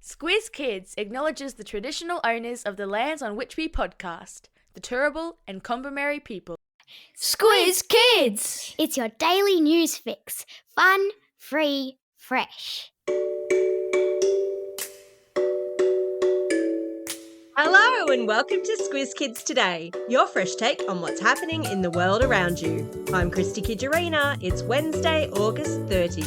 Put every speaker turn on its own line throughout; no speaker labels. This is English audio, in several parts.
Squiz Kids acknowledges the traditional owners of the lands on which we podcast, the Turrbal and Combermary people.
Squiz Kids!
It's your daily news fix. Fun, free, fresh.
Hello and welcome to Squiz Kids Today, your fresh take on what's happening in the world around you. I'm Christy Kijarina. It's Wednesday, August 30.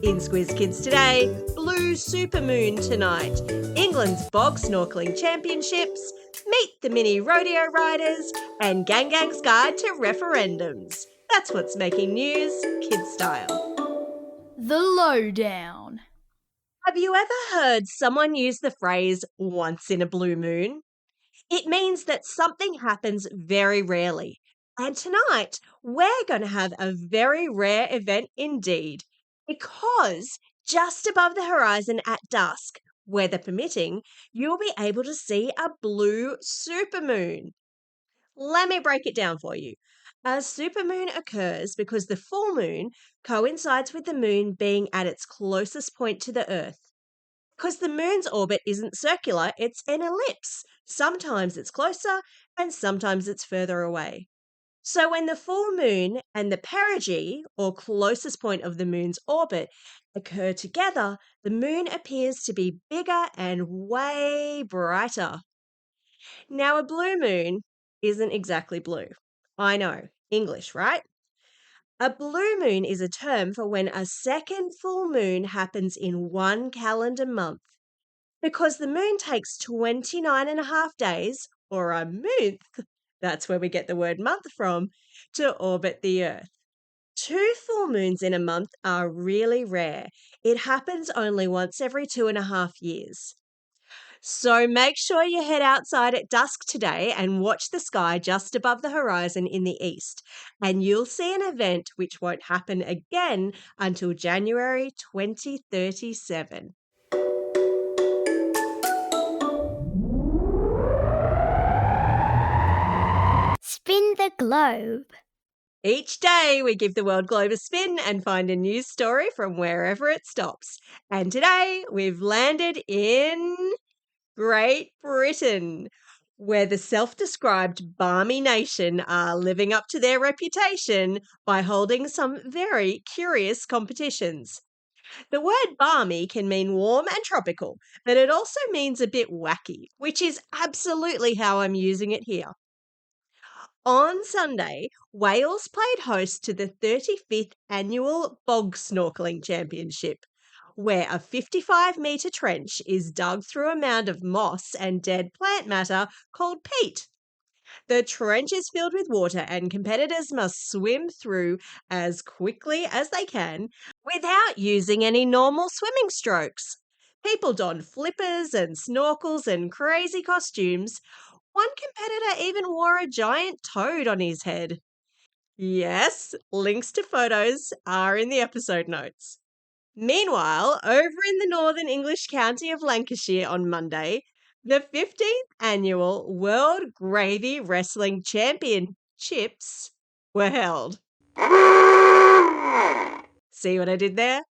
In Squiz Kids Today, blue supermoon tonight, England's bog-snorkelling championships, meet the mini rodeo riders, and Gang Gang's guide to referendums. That's what's making news, kid style.
The lowdown.
Have you ever heard someone use the phrase once in a blue moon? It means that something happens very rarely. And tonight, we're going to have a very rare event indeed, because just above the horizon at dusk, weather permitting, you'll be able to see a blue supermoon. Let me break it down for you. A supermoon occurs because the full moon coincides with the moon being at its closest point to the Earth. Because the moon's orbit isn't circular, it's an ellipse. Sometimes it's closer and sometimes it's further away. So when the full moon and the perigee, or closest point of the moon's orbit, occur together, the moon appears to be bigger and way brighter. Now, a blue moon isn't exactly blue. I know, English, right? A blue moon is a term for when a second full moon happens in one calendar month. Because the moon takes 29 and a half days, or a month, that's where we get the word month from, to orbit the Earth. 2 full moons in a month are really rare. It happens only once every 2.5 years. So make sure you head outside at dusk today and watch the sky just above the horizon in the east, and you'll see an event which won't happen again until January 2037.
Spin the globe.
Each day we give the world globe a spin and find a news story from wherever it stops. And today we've landed in Great Britain, where the self-described balmy nation are living up to their reputation by holding some very curious competitions. The word balmy can mean warm and tropical, but it also means a bit wacky, which is absolutely how I'm using it here. On Sunday, Wales played host to the 35th annual bog-snorkelling championship, where a 55-metre trench is dug through a mound of moss and dead plant matter called peat. The trench is filled with water and competitors must swim through as quickly as they can without using any normal swimming strokes. People don flippers and snorkels and crazy costumes. One competitor even wore a giant toad on his head. Yes, links to photos are in the episode notes. Meanwhile, over in the northern English county of Lancashire on Monday, the 15th annual World Gravy Wrestling Championships were held. See what I did there?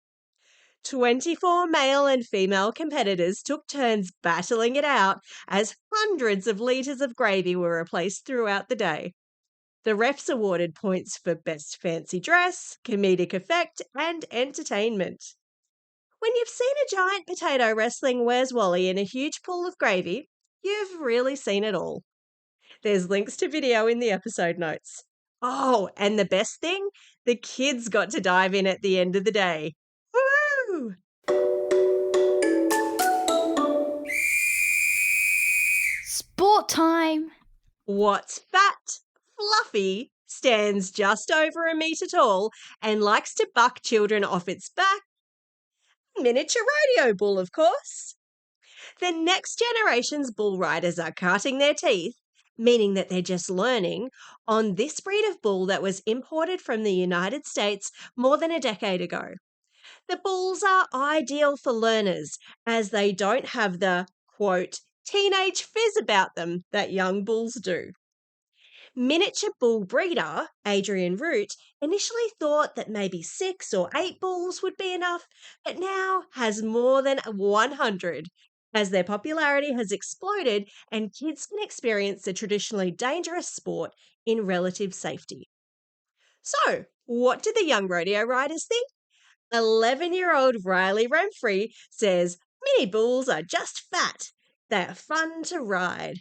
24 male and female competitors took turns battling it out as hundreds of litres of gravy were replaced throughout the day. The refs awarded points for best fancy dress, comedic effect, and entertainment. When you've seen a giant potato wrestling Where's Wally in a huge pool of gravy, you've really seen it all. There's links to video in the episode notes. Oh, and the best thing? The kids got to dive in at the end of the day. Woo!
Sport time.
What's fat, fluffy, stands just over a metre tall, and likes to buck children off its back? Miniature rodeo bull, of course. The next generation's bull riders are cutting their teeth, meaning that they're just learning, on this breed of bull that was imported from the United States more than a decade ago. The bulls are ideal for learners as they don't have the, quote, teenage fizz about them that young bulls do. Miniature bull breeder Adrian Root initially thought that maybe 6 or 8 bulls would be enough, but now has more than 100. as their popularity has exploded and kids can experience the traditionally dangerous sport in relative safety. So, what did the young rodeo riders think? 11-year-old Riley Renfrey says mini bulls are just fat. They are fun to ride.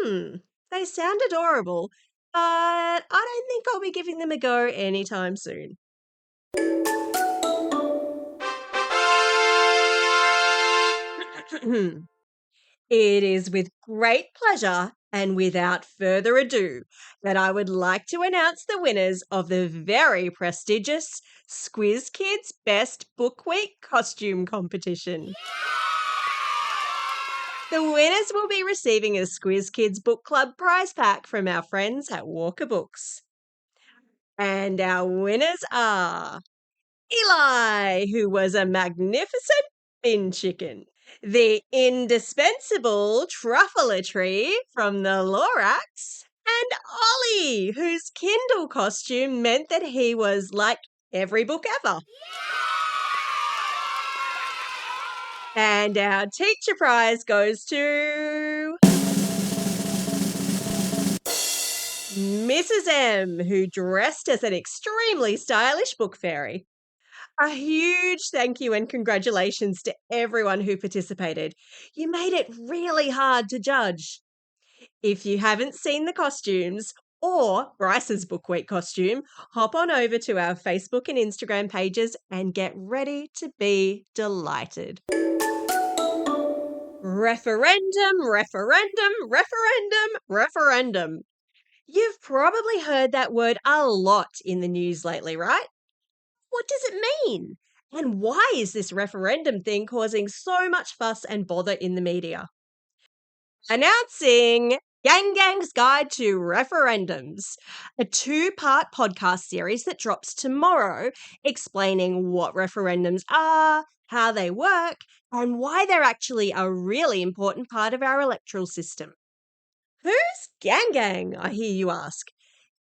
They sound adorable, but I don't think I'll be giving them a go anytime soon. It is with great pleasure and without further ado that I would like to announce the winners of the very prestigious Squiz Kids Best Book Week Costume Competition. The winners will be receiving a Squiz Kids Book Club prize pack from our friends at Walker Books. And our winners are Eli, who was a magnificent bin chicken. The indispensable Truffleatry from the Lorax, and Ollie, whose Kindle costume meant that he was like every book ever. And our teacher prize goes to Mrs. M, who dressed as an extremely stylish book fairy. A huge thank you and congratulations to everyone who participated. You made it really hard to judge. If you haven't seen the costumes or Bryce's Book Week costume, hop on over to our Facebook and Instagram pages and get ready to be delighted. Referendum, referendum, referendum, referendum. You've probably heard that word a lot in the news lately, right? What does it mean? And why is this referendum thing causing so much fuss and bother in the media? Announcing Gang Gang's Guide to Referendums, a 2-part podcast series that drops tomorrow explaining what referendums are, how they work, and why they're actually a really important part of our electoral system. Who's Gang Gang, I hear you ask?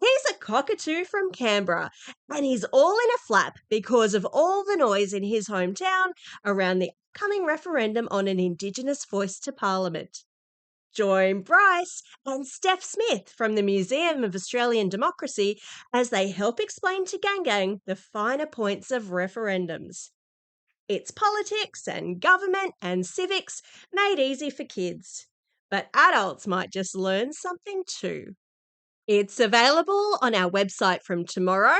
He's a cockatoo from Canberra, and he's all in a flap because of all the noise in his hometown around the upcoming referendum on an Indigenous voice to Parliament. Join Bryce and Steph Smith from the Museum of Australian Democracy as they help explain to Gang Gang the finer points of referendums. It's politics and government and civics made easy for kids, but adults might just learn something too. It's available on our website from tomorrow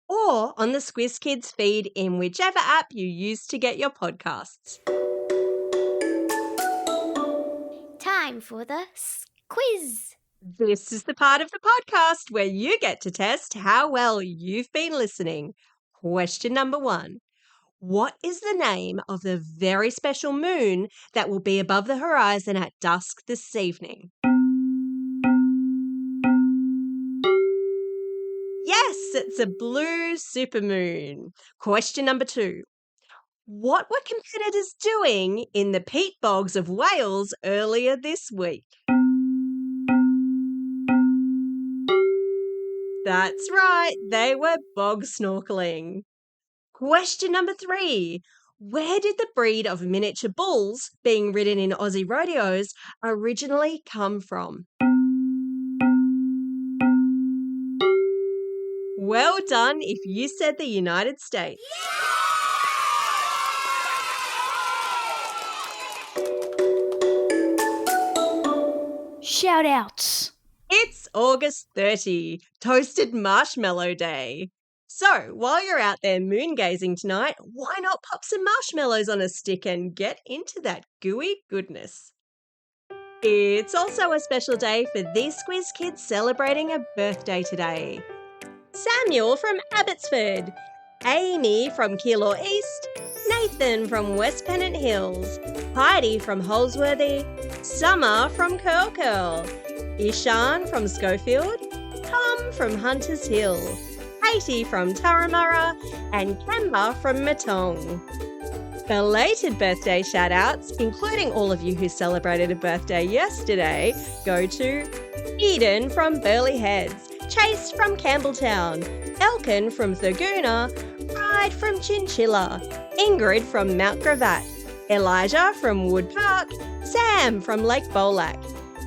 or on the Squiz Kids feed in whichever app you use to get your podcasts.
Time for the quiz.
This is the part of the podcast where you get to test how well you've been listening. Question number 1. What is the name of the very special moon that will be above the horizon at dusk this evening? Yes, it's a blue supermoon. Question number 2. What were competitors doing in the peat bogs of Wales earlier this week? That's right, they were bog-snorkelling. Question number 3. Where did the breed of miniature bulls being ridden in Aussie rodeos originally come from? Well done if you said the United States.
Shout outs.
It's August 30, Toasted Marshmallow Day. So, while you're out there moon gazing tonight, why not pop some marshmallows on a stick and get into that gooey goodness? It's also a special day for these Squiz Kids celebrating a birthday today. Samuel from Abbotsford, Amy from Keilor East, Nathan from West Pennant Hills, Heidi from Holsworthy, Summer from Curl, Ishan from Schofield, Tom from Hunters Hill, Katie from Turramurra, and Kemba from Matong. Belated birthday shout-outs, including all of you who celebrated a birthday yesterday, go to Eden from Burleigh Heads, Chase from Campbelltown, Elkin from Thurgoona, Pride from Chinchilla, Ingrid from Mount Gravatt, Elijah from Wood Park, Sam from Lake Bolac,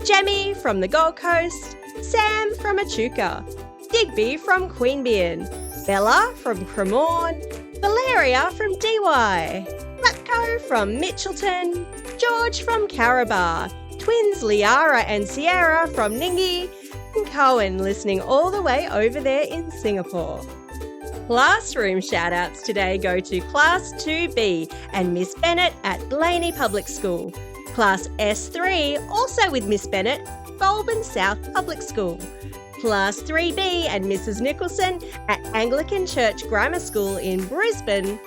Jemmy from the Gold Coast, Sam from Echuca, Digby from Queanbeyan, Bella from Cremorne, Valeria from DY, Matco from Mitchelton, George from Carabar, twins Liara and Sierra from Ningi, and Cohen listening all the way over there in Singapore. Classroom shout-outs today go to Class 2B and Miss Bennett at Blaney Public School. Class S3, also with Miss Bennett, Goulburn South Public School. Class 3B and Mrs. Nicholson at Anglican Church Grammar School in Brisbane.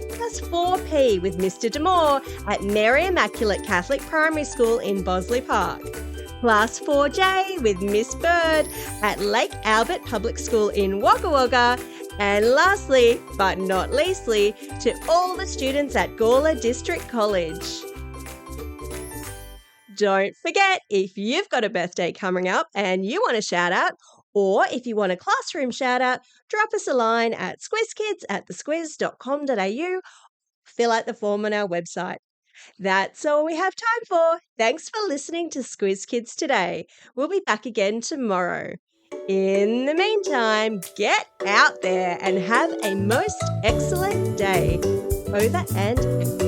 Class 4P with Mr. Demore at Mary Immaculate Catholic Primary School in Bosley Park. Class 4J with Miss Bird at Lake Albert Public School in Wagga Wagga. And lastly, but not leastly, to all the students at Gawler District College. Don't forget, if you've got a birthday coming up and you want a shout out, or if you want a classroom shout out, drop us a line at squizkids@thesquiz.com.au, fill out the form on our website. That's all we have time for. Thanks for listening to Squiz Kids today. We'll be back again tomorrow. In the meantime, get out there and have a most excellent day. Over and out.